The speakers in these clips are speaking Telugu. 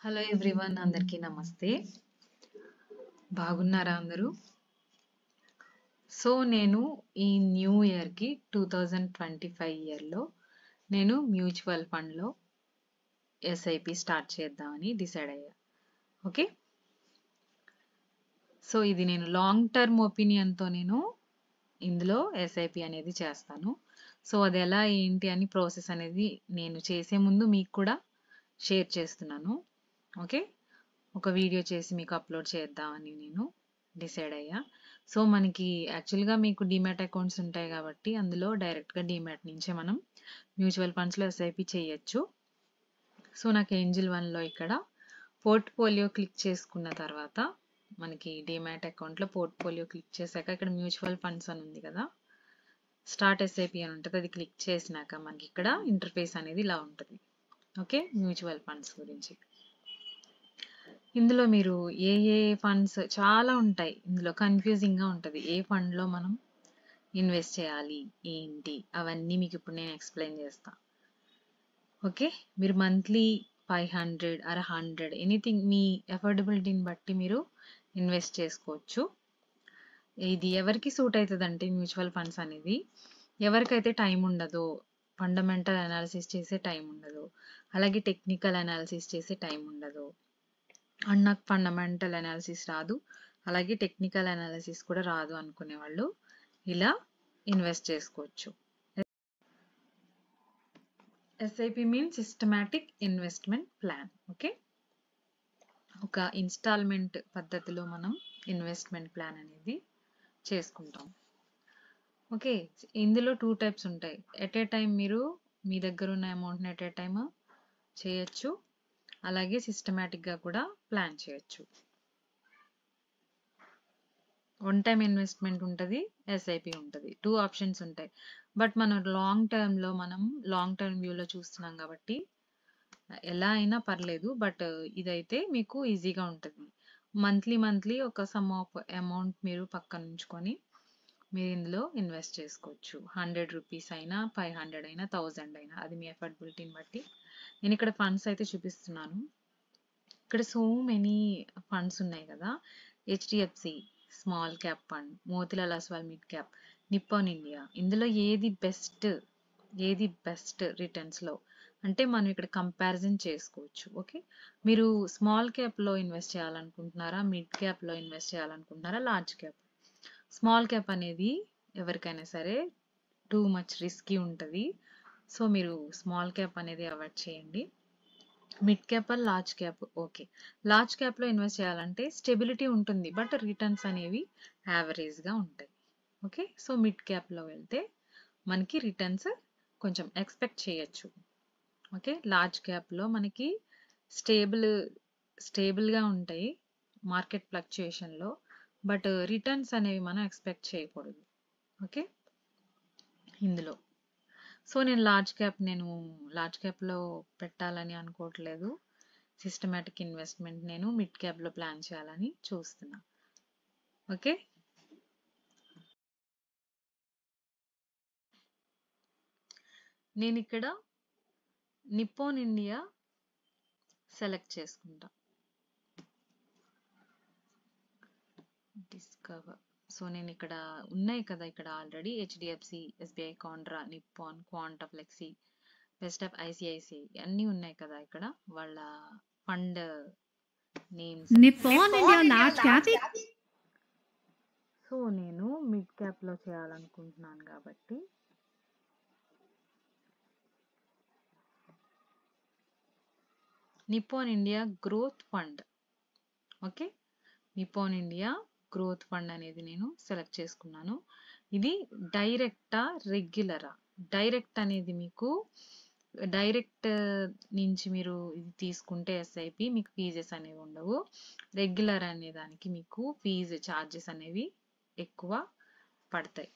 హలో ఎవ్రీవన్, అందరికీ నమస్తే. బాగున్నారా అందరూ? సో నేను ఈ న్యూ ఇయర్కి 2025 ఇయర్లో నేను మ్యూచువల్ ఫండ్లో ఎస్ఐపి స్టార్ట్ చేద్దామని డిసైడ్ అయ్యా. ఓకే, సో ఇది నేను లాంగ్ టర్మ్ ఒపీనియన్తో నేను ఇందులో ఎస్ఐపి అనేది చేస్తాను. సో అది ఎలా ఏంటి అని ప్రాసెస్ అనేది నేను చేసే ముందు మీకు కూడా షేర్ చేస్తున్నాను. ఓకే, ఒక వీడియో చేసి మీకు అప్లోడ్ చేద్దామని నేను డిసైడ్ అయ్యా. సో మనకి యాక్చువల్గా మీకు డిమాట్ అకౌంట్స్ ఉంటాయి కాబట్టి అందులో డైరెక్ట్గా డిమాట్ నుంచే మనం మ్యూచువల్ ఫండ్స్లో ఎస్ఐపి చేయొచ్చు. సో నాకు ఏంజిల్ వన్లో ఇక్కడ పోర్ట్ఫోలియో క్లిక్ చేసుకున్న తర్వాత మనకి డిమాట్ అకౌంట్లో పోర్ట్ఫోలియో క్లిక్ చేశాక ఇక్కడ మ్యూచువల్ ఫండ్స్ అని ఉంది కదా, స్టార్ట్ ఎస్ఐపి అని ఉంటుంది. అది క్లిక్ చేసినాక మనకి ఇక్కడ ఇంటర్ఫేస్ అనేది ఇలా ఉంటుంది. ఓకే, మ్యూచువల్ ఫండ్స్ గురించి ఇందులో మీరు ఏ ఫండ్స్ చాలా ఉంటాయి, ఇందులో కన్ఫ్యూజింగ్గా ఉంటుంది. ఏ ఫండ్లో మనం ఇన్వెస్ట్ చేయాలి ఏంటి అవన్నీ మీకు ఇప్పుడు నేను ఎక్స్ప్లెయిన్ చేస్తా. ఓకే, మీరు మంత్లీ 500 ఆర్ 100 ఎనీథింగ్ మీ అఫోర్డబిలిటీని బట్టి మీరు ఇన్వెస్ట్ చేసుకోవచ్చు. ఇది ఎవరికి సూట్ అవుతుంది అంటే మ్యూచువల్ ఫండ్స్ అనేది ఎవరికైతే టైం ఉండదో, ఫండమెంటల్ అనాలిసిస్ చేసే టైం ఉండదు, అలాగే టెక్నికల్ అనాలిసిస్ చేసే టైం ఉండదు, అండ్ నాకు ఫండమెంటల్ అనాలిసిస్ రాదు అలాగే టెక్నికల్ అనాలిసిస్ కూడా రాదు అనుకునే వాళ్ళు ఇలా ఇన్వెస్ట్ చేసుకోవచ్చు. SIP mean systematic investment plan. Okay, ఒక ఇన్స్టాల్మెంట్ పద్ధతిలో మనం ఇన్వెస్ట్మెంట్ ప్లాన్ అనేది చేసుకుంటాం. ఓకే, ఇందులో 2 టైప్స్ ఉంటాయి. ఎట్ ఏ టైం మీరు మీ దగ్గర ఉన్న అమౌంట్ని ఎట్ ఏ టైం చేయొచ్చు, అలాగే సిస్టమాటిక్గా కూడా ప్లాన్ చేయొచ్చు. వన్ టైం ఇన్వెస్ట్మెంట్ ఉంటుంది, ఎస్ఐపి ఉంటుంది, 2 ఆప్షన్స్ ఉంటాయి. బట్ మనం లాంగ్ టర్మ్ వ్యూలో చూస్తున్నాం కాబట్టి ఎలా అయినా పర్లేదు, బట్ ఇదైతే మీకు ఈజీగా ఉంటుంది. మంత్లీ ఒక సమ్ ఆఫ్ అమౌంట్ మీరు పక్కన ఉంచుకొని మీరు ఇందులో ఇన్వెస్ట్ చేసుకోవచ్చు. 100 రూపీస్ అయినా, 500 అయినా, 1000 అయినా, అది మీ అఫోర్డబిలిటీని బట్టి. నేను ఇక్కడ ఫండ్స్ అయితే చూపిస్తున్నాను. ఇక్కడ సో మెనీ ఫండ్స్ ఉన్నాయి కదా, HDFC small cap fund, Motilal Oswal mid cap, Nippon India. ఇందులో ఏది బెస్ట్ రిటర్న్స్లో అంటే మనం ఇక్కడ కంపారిజన్ చేసుకోవచ్చు. ఓకే, మీరు స్మాల్ క్యాప్లో ఇన్వెస్ట్ చేయాలనుకుంటున్నారా, మిడ్ క్యాప్లో ఇన్వెస్ట్ చేయాలనుకుంటున్నారా, లార్జ్ క్యాప్? స్మాల్ క్యాప్ అనేది ఎవరికైనా సరే టూ మచ్ రిస్కీ ఉంటుంది. సో మీరు స్మాల్ క్యాప్ అనేది అవాయిడ్ చేయండి. Mid cap or large cap? Okay, large క్యాప్లో ఇన్వెస్ట్ చేయాలంటే స్టెబిలిటీ ఉంటుంది, బట్ రిటర్న్స్ అనేవి యావరేజ్గా ఉంటాయి. ఓకే, సో మిడ్ క్యాప్లో వెళ్తే మనకి రిటర్న్స్ కొంచెం ఎక్స్పెక్ట్ చేయొచ్చు. ఓకే, లార్జ్ క్యాప్లో మనకి స్టేబుల్గా ఉంటాయి మార్కెట్ ఫ్లక్చుయేషన్లో, బట్ రిటర్న్స్ అనేవి మనం ఎక్స్పెక్ట్ చేయకూడదు. ఓకే, ఇందులో సో నేను లార్జ్ క్యాప్లో పెట్టాలని అనుకోవట్లేదు. సిస్టమాటిక్ ఇన్వెస్ట్మెంట్ నేను మిడ్ క్యాప్లో ప్లాన్ చేయాలని చూస్తున్నా. ఓకే, నేను ఇక్కడ నిప్పాన్ ఇండియా సెలెక్ట్ చేసుకుంటా. డిస్కవర్. సో నేను ఇక్కడ ఉన్నాయి కదా, ఇక్కడ already HDFC, SBI, Canara, Nippon, Quant, flexi, best of ICICI అన్నీ ఉన్నాయి కదా. ఇక్కడ వాళ్ళ fund names. Nippon India large cap. So నేను మిడ్ క్యాప్లో చేయాలనుకుంటున్నాను కాబట్టి Nippon India growth fund. Okay, Nippon India growth fund అనేది నేను సెలెక్ట్ చేసుకున్నాను. ఇది డైరెక్టా రెగ్యులరా? డైరెక్ట్ అనేది మీకు డైరెక్ట్ నుంచి మీరు ఇది తీసుకుంటే ఎస్ఐపి మీకు ఫీజెస్ అనేవి ఉండవు. రెగ్యులర్ అనే దానికి మీకు ఫీజు ఛార్జెస్ అనేవి ఎక్కువ పడతాయి.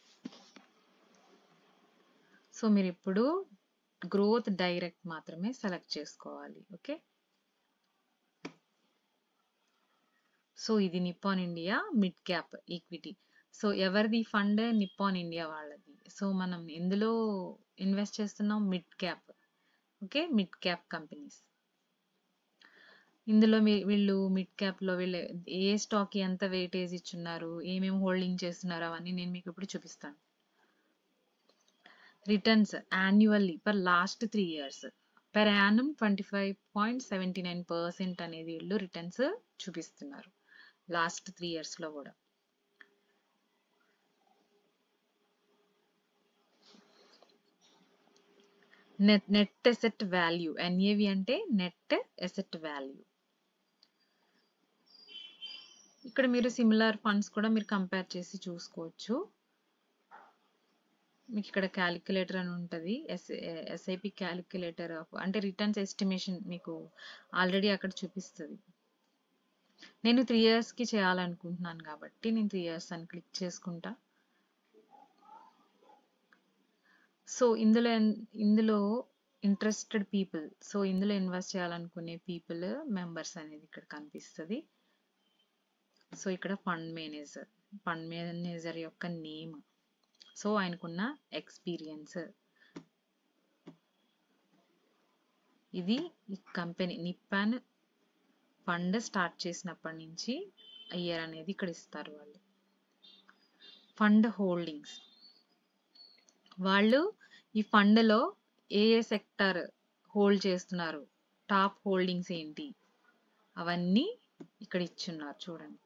సో మీరు ఇప్పుడు గ్రోత్ డైరెక్ట్ మాత్రమే సెలెక్ట్ చేసుకోవాలి. ఓకే, సో ఇది Nippon India mid cap equity. So ఎవరిది ఫండ్? నిప్పాన్ ఇండియా వాళ్ళది. సో మనం ఎందులో ఇన్వెస్ట్ చేస్తున్నాం? Mid cap. Okay, mid cap companies. ఇందులో వీళ్ళు మిడ్ క్యాప్లో వీళ్ళు ఏ స్టాక్ ఎంత వెయిటేజ్ ఇచ్చున్నారు, ఏమేమి హోల్డింగ్ చేస్తున్నారు అవన్నీ నేను మీకు ఇప్పుడు చూపిస్తాను. Returns annually for last 3 years per Yanam 25.79% అనేది వీళ్ళు రిటర్న్స్ చూపిస్తున్నారు లాస్ట్ 3 years లో కూడా. నెట్ అసెట్ వాల్యూ, ఎన్ఏవి అంటే నెట్ అసెట్ వాల్యూ. ఇక్కడ మీరు సిమిలర్ ఫండ్స్ కూడా మీరు కంపేర్ చేసి చూసుకోవచ్చు. మీకు ఇక్కడ క్యాలిక్యులేటర్ అని ఉంటుంది, ఎస్ఐపి క్యాలిక్యులేటర్ అంటే రిటర్న్స్ ఎస్టిమేషన్ మీకు ఆల్రెడీ అక్కడ చూపిస్తుంది. నేను 3 yearsకి చేయాలనుకుంటున్నాను కాబట్టి నేను 3 years అని క్లిక్ చేసుకుంటా. సో ఇందులో ఇంట్రెస్టెడ్ పీపుల్, సో ఇందులో ఇన్వెస్ట్ చేయాలనుకునే పీపుల్ మెంబర్స్ అనేది ఇక్కడ కనిపిస్తుంది. సో ఇక్కడ ఫండ్ మేనేజర్ యొక్క నేమ్, సో ఆయనకున్న ఎక్స్పీరియన్స్, ఇది ఈ కంపెనీ నిప్పాన్ ఫండ్ స్టార్ట్ చేసినప్పటి నుంచి ఇయర్ అనేది ఇక్కడ ఇస్తారు వాళ్ళు. ఫండ్ హోల్డింగ్స్, వాళ్ళు ఈ ఫండ్లో ఏ సెక్టర్ హోల్డ్ చేస్తున్నారు, టాప్ హోల్డింగ్స్ ఏంటి అవన్నీ ఇక్కడ ఇచ్చున్నారు చూడండి.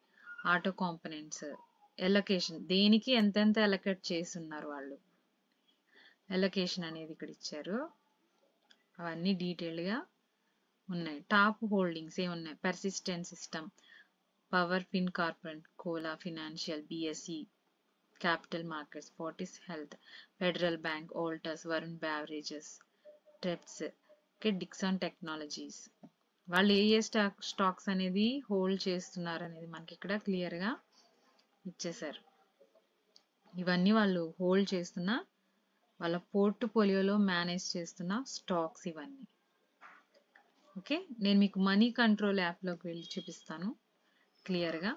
ఆటో కాంపోనెంట్స్, ఎలొకేషన్, దేనికి ఎంతెంత ఎలొకేట్ చేస్తున్నారు వాళ్ళు, ఎలొకేషన్ అనేది ఇక్కడ ఇచ్చారు. అవన్నీ డీటెయిల్గా ఉన్నాయి. టాప్ హోల్డింగ్స్ ఏమున్నాయి, persistent system, power fin corporate, Chola financial, BSE capital markets, Fortis health, federal bank, Voltas, Varun beverages, TREPS, Dixon technologies. వాళ్ళు ఏ స్టాక్స్ అనేది హోల్డ్ చేస్తున్నారు అనేది మనకి ఇక్కడ క్లియర్గా ఇచ్చేసారు. ఇవన్నీ వాళ్ళు హోల్డ్ చేస్తున్న వాళ్ళ పోర్ట్ఫోలియోలో మేనేజ్ చేస్తున్న స్టాక్స్ ఇవన్నీ. ఓకే, నేను మీకు మనీ కంట్రోల్ యాప్లోకి వెళ్ళి చూపిస్తాను క్లియర్గా.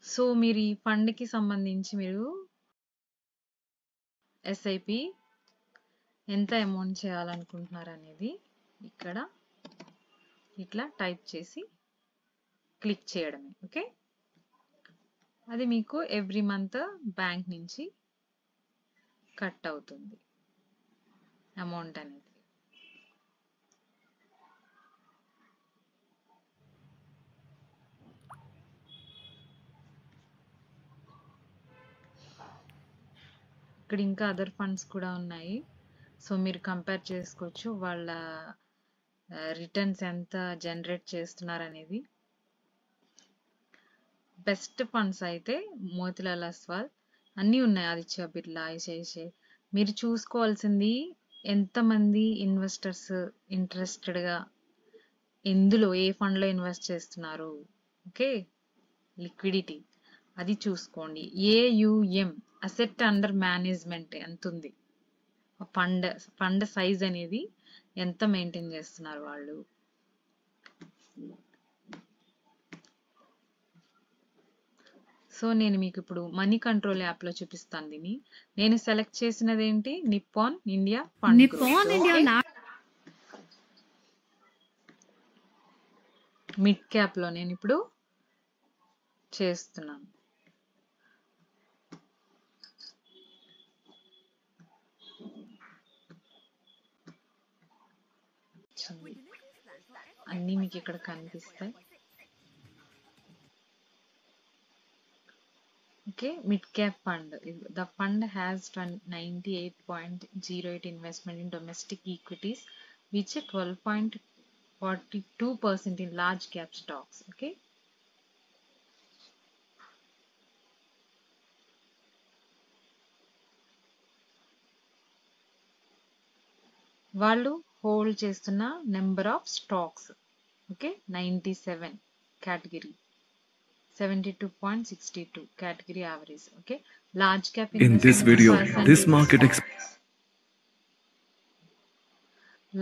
సో మీరు ఈ ఫండ్కి సంబంధించి మీరు ఎస్ఐపి ఎంత అమౌంట్ చేయాలనుకుంటున్నారు అనేది ఇక్కడ ఇట్లా టైప్ చేసి క్లిక్ చేయడమే. ఓకే, అది మీకు ఎవ్రీ మంత్ బ్యాంక్ నుంచి కట్ అవుతుంది అమౌంట్ అనేది. ఇక్కడ ఇంకా అదర్ ఫండ్స్ కూడా ఉన్నాయి, సో మీరు కంపేర్ చేసుకోవచ్చు వాళ్ళ రిటర్న్స్ ఎంత జనరేట్ చేస్తున్నారు అనేది. బెస్ట్ ఫండ్స్ అయితే మోతిలాల్ ఒస్వాల్ అన్నీ ఉన్నాయి, ఆదిత్య బిర్లా, ఐసిఐసిఐ. మీరు చూసుకోవాల్సింది ఎంతమంది ఇన్వెస్టర్స్ ఇంట్రెస్టెడ్గా ఎందులో ఏ ఫండ్లో ఇన్వెస్ట్ చేస్తున్నారు. ఓకే, లిక్విడిటీ అది చూసుకోండి. ఏయుఎం అసెట్ అండర్ మేనేజ్మెంట్ ఎంత ఉంది, ఫండ్ సైజ్ అనేది ఎంత మెయింటైన్ చేస్తున్నారు వాళ్ళు. సో నేను మీకు ఇప్పుడు మనీ కంట్రోల్ యాప్లో చూపిస్తాను దీన్ని. నేను సెలెక్ట్ చేసినది ఏంటి, Nippon India fund growth. Mid క్యాప్లో నేను ఇప్పుడు చేస్తున్నాను. అన్నీ మీకు ఇక్కడ కనిపిస్తాయి. Okay, mid cap fund. The fund has 98.08 investment in domestic equities which 12.42% in large cap stocks. Okay, వాళ్ళు హోల్డ్ చేస్తున్న number of stocks. Okay, 97 category, 72.62 category average. Okay, large cap In this video, this market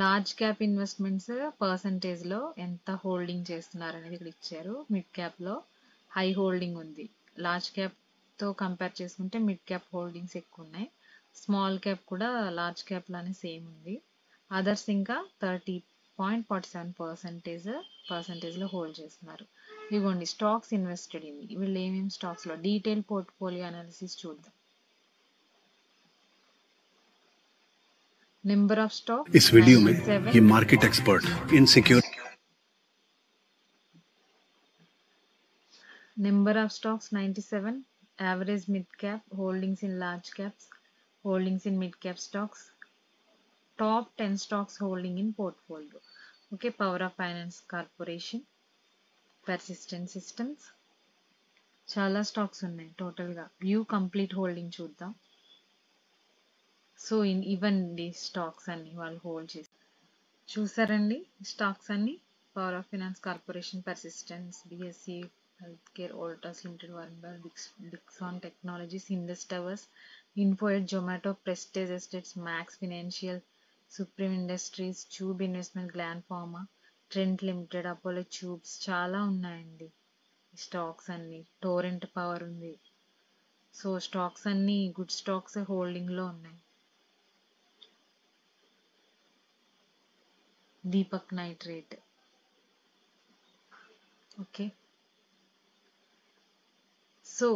large cap investments percentage లో ఎంత హోల్డింగ్ చేస్తున్నారు అనేది ఇక్కడ ఇచ్చారు. మిడ్ క్యాప్ లో హై హోల్డింగ్ ఉంది, లార్జ్ క్యాప్ తో కంపేర్ చేసుకుంటే మిడ్ క్యాప్ హోల్డింగ్స్ ఎక్కువ ఉన్నాయి. స్మాల్ క్యాప్ కూడా లార్జ్ క్యాప్ లానే సేమ్ ఉంది. అదర్స్ ఇంకా 30.47% హోల్డ్ చేస్తున్నారు. ఇదిగోండి స్టాక్స్ ఇన్వెస్టెడ్ ఇన్, వీళ్ళు ఏమేమి స్టాక్స్లో డీటెయిల్ పోర్ట్ఫోలియో అనాలిసిస్ చూద్దాం. నెంబర్ ఆఫ్ స్టాక్స్ इस वीडियो में 97, ये market expert insecure number of stocks 97, average mid cap, holdings in large caps, holdings in mid cap stocks, top 10 stocks holding in portfolio. Okay, Power of Finance Corporation, Persistent Systems, చాలా స్టాక్స్ ఉన్నాయి టోటల్గా. వ్యూ కంప్లీట్ హోల్డింగ్ చూద్దాం. సో ఇవన్నీ స్టాక్స్ అన్ని వాళ్ళు హోల్డ్ చేసి చూసారండి. స్టాక్స్ అన్ని power of finance corporation, persistence, BSC health care, Voltas limited, వరంబల్, Dixon technologies, Indus towers, info edge, Zomato, prestige estates, max financial, supreme industries, tube investment, Gland pharma, Trent limited, Apollo tubes, చాలా ఉన్నాయండి స్టాక్స్ అన్ని. టోరెంట్ పవర్ ఉంది. సో స్టాక్స్ అన్ని గుడ్ స్టాక్స్ హోల్డింగ్లో ఉన్నాయి. దీపక్ నైట్రేట్. ఓకే, సో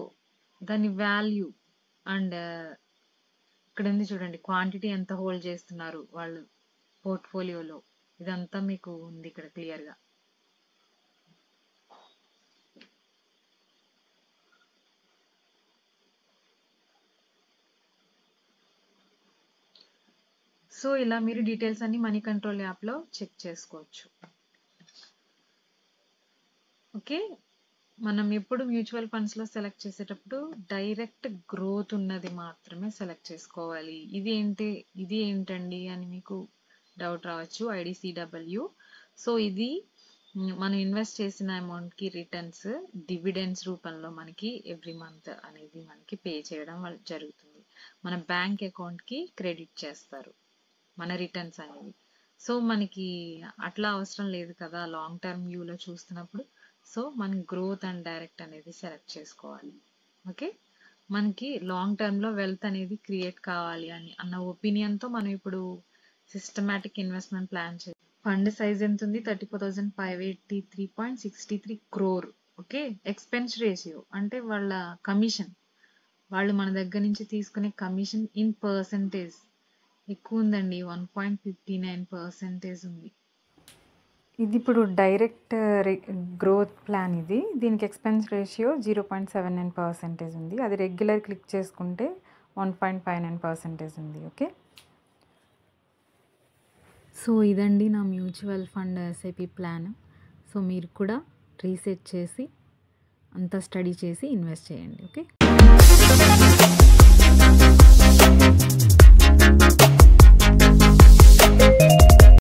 దాని వాల్యూ అండ్ ఇక్కడ ఉంది చూడండి, క్వాంటిటీ ఎంత హోల్డ్ చేస్తున్నారు వాళ్ళు పోర్ట్ఫోలియోలో, ఇదంతా మీకు ఉంది ఇక్కడ క్లియర్గా. సో ఇలా మీరు డీటెయిల్స్ అన్ని మనీ కంట్రోల్ యాప్లో చెక్ చేసుకోవచ్చు. ఓకే, మనం ఎప్పుడు మ్యూచువల్ ఫండ్స్లో సెలెక్ట్ చేసేటప్పుడు డైరెక్ట్ గ్రోత్ ఉన్నది మాత్రమే సెలెక్ట్ చేసుకోవాలి. ఇది ఏంటండి అని మీకు డౌట్ రావచ్చు. IDCW. సో ఇది మనం ఇన్వెస్ట్ చేసిన అమౌంట్కి రిటర్న్స్ డివిడెండ్స్ రూపంలో మనకి ఎవ్రీ మంత్ అనేది మనకి పే చేయడం జరుగుతుంది. మన బ్యాంక్ అకౌంట్కి క్రెడిట్ చేస్తారు మన రిటర్న్స్ అనేవి. సో మనకి అట్లా అవసరం లేదు కదా లాంగ్ టర్మ్ వ్యూలో చూస్తున్నప్పుడు. సో మనం గ్రోత్ అండ్ డైరెక్ట్ అనేది సెలెక్ట్ చేసుకోవాలి. ఓకే, మనకి లాంగ్ టర్మ్లో వెల్త్ అనేది క్రియేట్ కావాలి అన్న ఒపీనియన్తో మనం ఇప్పుడు సిస్టమాటిక్ ఇన్వెస్ట్మెంట్ ప్లాన్ చేయాలి. ఫండ్ సైజ్ ఎంత ఉంది? 34,583.63 crore. ఓకే, ఎక్స్పెన్స్ రేషియో అంటే వాళ్ళ కమిషన్, వాళ్ళు మన దగ్గర నుంచి తీసుకునే కమిషన్ ఇన్ పర్సంటేజ్ ఎక్కువ ఉందండి. 1.59% ఉంది. ఇది ఇప్పుడు డైరెక్ట్ గ్రోత్ ప్లాన్. దీనికి ఎక్స్పెన్స్ రేషియో 0.79% ఉంది. అది రెగ్యులర్ క్లిక్ చేసుకుంటే 1.59% ఉంది. ఓకే, సో ఇదండి నా mutual fund SIP plan. So మీరు కూడా రీసెర్చ్ చేసి అంతా స్టడీ చేసి ఇన్వెస్ట్ చేయండి. ఓకే.